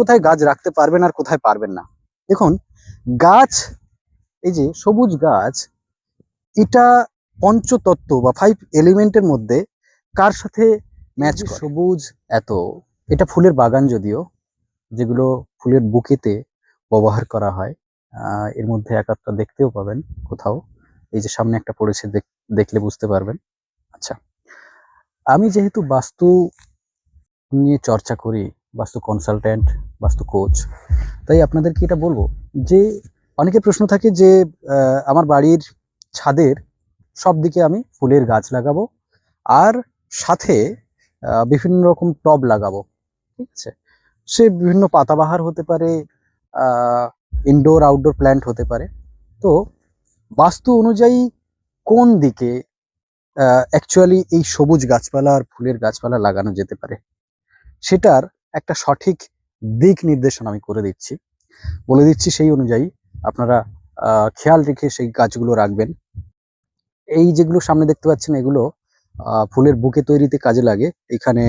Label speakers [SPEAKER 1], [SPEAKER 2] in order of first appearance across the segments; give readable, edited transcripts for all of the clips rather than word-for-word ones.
[SPEAKER 1] কোথায় গাছ রাখতে পারবেন আর কোথায় পারবেন না। দেখুন, গাছ, এই যে সবুজ গাছ, এটা পঞ্চতত্ত্ব বা 5 এলিমেন্টের মধ্যে কার সাথে ম্যাচ করে? সবুজ এত, এটা ফুলের বাগান যদিও, যেগুলো ফুলের বুকেতে ব্যবহার করা হয়। এর মধ্যে এক আধটা দেখতেও পাবেন কোথাও। এই যে সামনে একটা পড়েছে, দেখলে বুঝতে পারবেন। আচ্ছা, আমি যেহেতু বাস্তু নিয়ে চর্চা করি, বাস্তু কনসালট্যান্ট, বাস্তু কোচ, তাই আপনাদেরকে এটা বলবো যে অনেকের প্রশ্ন থাকে যে আমার বাড়ির ছাদের সব দিকে আমি ফুলের গাছ লাগাবো আর সাথে বিভিন্ন রকম টব লাগাবো, ঠিক আছে? সে বিভিন্ন পাতাবাহার হতে পারে, ইনডোর আউটডোর প্ল্যান্ট হতে পারে। তো বাস্তু অনুযায়ী কোন দিকে অ্যাকচুয়ালি এই সবুজ গাছপালা আর ফুলের গাছপালা লাগানো যেতে পারে, সেটার একটা সঠিক দিক নির্দেশনা আমি করে দিচ্ছি, বলে দিচ্ছি। সেই অনুযায়ী আপনারা খেয়াল রেখে সেই গাছগুলো রাখবেন। এই যেগুলো সামনে দেখতে পাচ্ছেন, এগুলো ফুলের বুকে তৈরিতে কাজে লাগে। এখানে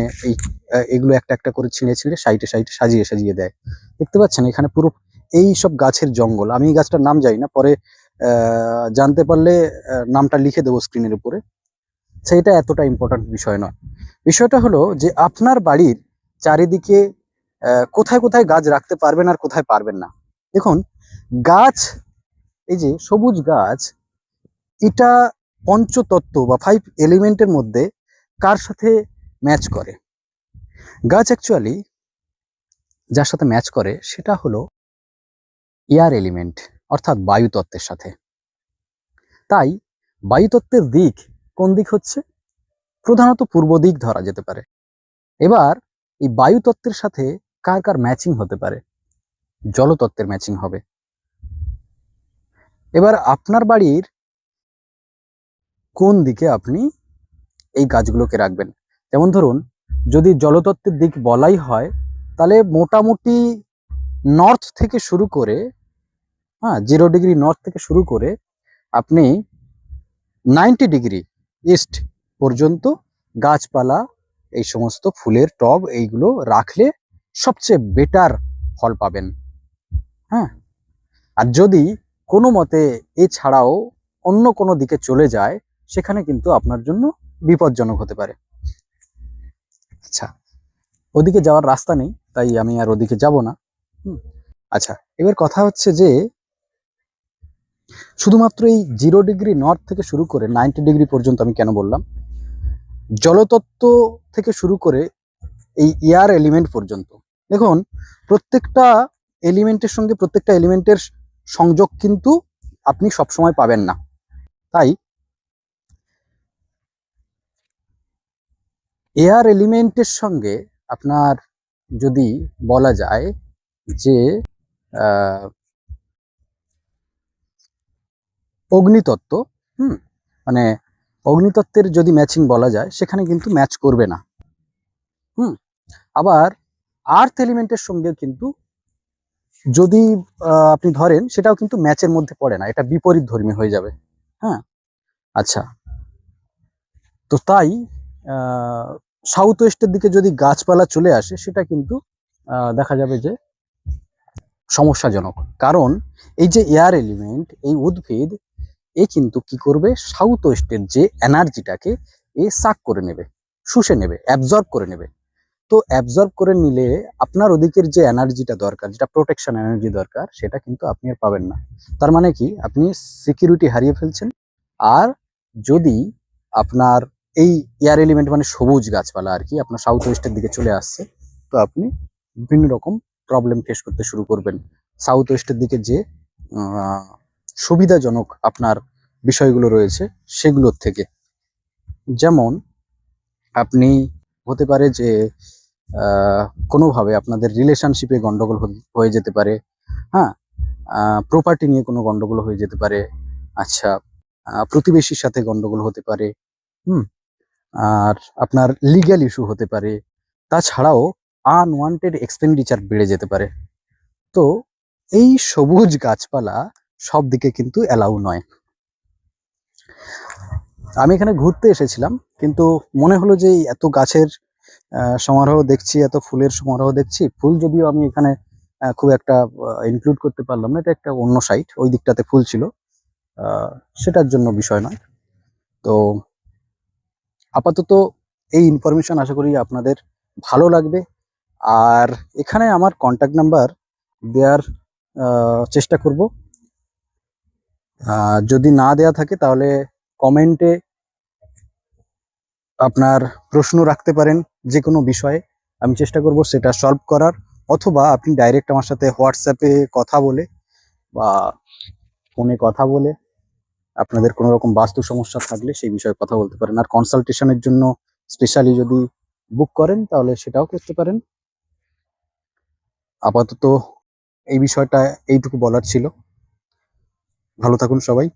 [SPEAKER 1] এগুলো একটা একটা করে ছিঁড়ে ছিঁড়ে সাইডে সাইডে সাজিয়ে সাজিয়ে দেয়। দেখতে পাচ্ছেন এখানে পুরো এই সব গাছের জঙ্গল। আমি এই গাছটার নাম জানি না, পরে জানতে পারলে নামটা লিখে দেবো স্ক্রিনের উপরে। সেইটা এতটা ইম্পর্টেন্ট বিষয় নয়। বিষয়টা হলো যে আপনার বাড়ির চারিদিকে কোথায় কোথায় গাছ রাখতে পারবেন আর কোথায় পারবেন না। দেখুন, গাছ, এই যে সবুজ গাছ, এটা পঞ্চতত্ত্ব বা 5 এলিমেন্টের মধ্যে কার সাথে ম্যাচ করে? গাছ অ্যাকচুয়ালি যার সাথে ম্যাচ করে সেটা হলো এয়ার এলিমেন্ট, অর্থাৎ বায়ুতত্ত্বের সাথে। তাই বায়ুতত্ত্বের দিক কোন দিক হচ্ছে? প্রধানত পূর্ব দিক ধরা যেতে পারে। এবার এই বায়ুতত্ত্বের সাথে কার কার ম্যাচিং হতে পারে? জলতত্ত্বের ম্যাচিং হবে। এবার আপনার বাড়ির কোন দিকে আপনি এই গাছগুলোকে রাখবেন? যেমন ধরুন, যদি জলতত্ত্বের দিক বলাই হয়, তাহলে মোটামুটি নর্থ থেকে শুরু করে, 0 ডিগ্রি নর্থ থেকে শুরু করে আপনি 90 ডিগ্রি ইস্ট পর্যন্ত গাছপালা, এই সমস্ত ফুলের টব, এইগুলো রাখলে সবচেয়ে বেটার ফল পাবেন। হ্যাঁ, আর যদি কোনো মতে এছাড়াও অন্য কোনো দিকে চলে যায়, সেখানে কিন্তু আপনার জন্য বিপজ্জনক হতে পারে। আচ্ছা, ওদিকে যাওয়ার রাস্তা নেই, তাই আমি আর ওদিকে যাব না। আচ্ছা, এবার কথা হচ্ছে যে শুধুমাত্র এই 0 ডিগ্রি নর্থ থেকে শুরু করে 90 ডিগ্রি পর্যন্ত আমি কেন বললাম? জলতত্ত্ব থেকে শুরু করে এই এয়ার এলিমেন্ট পর্যন্ত। দেখুন, প্রত্যেকটা এলিমেন্টের সঙ্গে প্রত্যেকটা এলিমেন্টের সংযোগ কিন্তু আপনি সবসময় পাবেন না। তাই এয়ার এলিমেন্টের সঙ্গে আপনার যদি বলা যায় যে অগ্নিতত্ত্ব, মানে অগ্নিতত্ত্বের যদি ম্যাচিং বলা যায়, সেখানে কিন্তু ম্যাচ করবে না। আবার আর্থ এলিমেন্টের সঙ্গে কিন্তু যদি আপনি ধরেন, সেটাও কিন্তু ম্যাচের মধ্যে পড়ে না, এটা বিপরীত ধর্মী হয়ে যাবে। হ্যাঁ, আচ্ছা, তো তাই সাউথ ওয়েস্টের দিকে যদি গাছপালা চলে আসে, সেটা কিন্তু দেখা যাবে যে সমস্যাজনক। কারণ এই যে এয়ার এলিমেন্ট, এই উদ্ভিদ, এ কিন্তু কি করবে, সাউথ ওয়েস্টের যে এনার্জিটাকে এ সাক করে নেবে, শুষে নেবে, অ্যাবজর্ব করে নেবে। তো অ্যাবজর্ব করে নিলে আপনার ওদিকের যে এনার্জিটা দরকার, যেটা প্রোটেকশন এনার্জি দরকার, সেটা কিন্তু আপনি আর পাবেন না। তার মানে কি, আপনি সিকিউরিটি হারিয়ে ফেলছেন। আর যদি আপনার এই এয়ার এলিমেন্ট মানে সবুজ গাছপালা আর কি আপনার সাউথ ওয়েস্টের দিকে চলে আসছে, তো আপনি বিভিন্ন রকম প্রবলেম ফেস করতে শুরু করবেন সাউথ ওয়েস্টের দিকে যে সুবিধাজনক আপনার বিষয়গুলো রয়েছে সেগুলোর থেকে। যেমন আপনি হতে পারে যে কোনোভাবে আপনাদের রিলেশনশিপে গন্ডগোল হয়ে যেতে পারে। হ্যাঁ, প্রপার্টি নিয়ে কোনো গন্ডগোল হয়ে যেতে পারে। আচ্ছা, প্রতিবেশীর সাথে গন্ডগোল হতে পারে। আর আপনার লিগ্যাল ইস্যু হতে পারে। তাছাড়াও আনওয়ান্টেড এক্সপেন্ডিচার বেড়ে যেতে পারে। তো এই সবুজ গাছপালা সব দিকে কিন্তু অ্যালাউ নয়। আমি এখানে ঘুরতে এসেছিলাম, কিন্তু মনে হলো যে এত গাছের সমারোহ দেখছি, এত ফুলের সমারোহ দেখছি। ফুল যদিও আমি এখানে খুব একটা ইনক্লুড করতে পারলাম না, এটা একটা অন্য সাইট, ওই দিকটাতে ফুল ছিল, আহ, সেটার জন্য বিষয় নয়। তো আপাতত এই ইনফরমেশন আশা করি আপনাদের ভালো লাগবে। আর এখানে আমার কন্ট্যাক্ট নাম্বার দেওয়ার চেষ্টা করব। যদি না দেয়া থাকে তাহলে কমেন্টে আপনার প্রশ্ন রাখতে পারেন যে কোনো বিষয়ে, আমি চেষ্টা করব সেটা সলভ করার। অথবা আপনি ডাইরেক্ট আমার সাথে হোয়াটসঅ্যাপে কথা বলে বা ফোনে কথা বলে আপনাদের কোনো রকম বাস্তু সমস্যা থাকলে সেই বিষয়ে কথা বলতে পারেন। আর কনসালটেশনের জন্য স্পেশালি যদি বুক করেন তাহলে সেটাও করতে পারেন। আপাতত এই বিষয়টা এইটুকু বলার ছিল। ভালো থাকুন সবাই।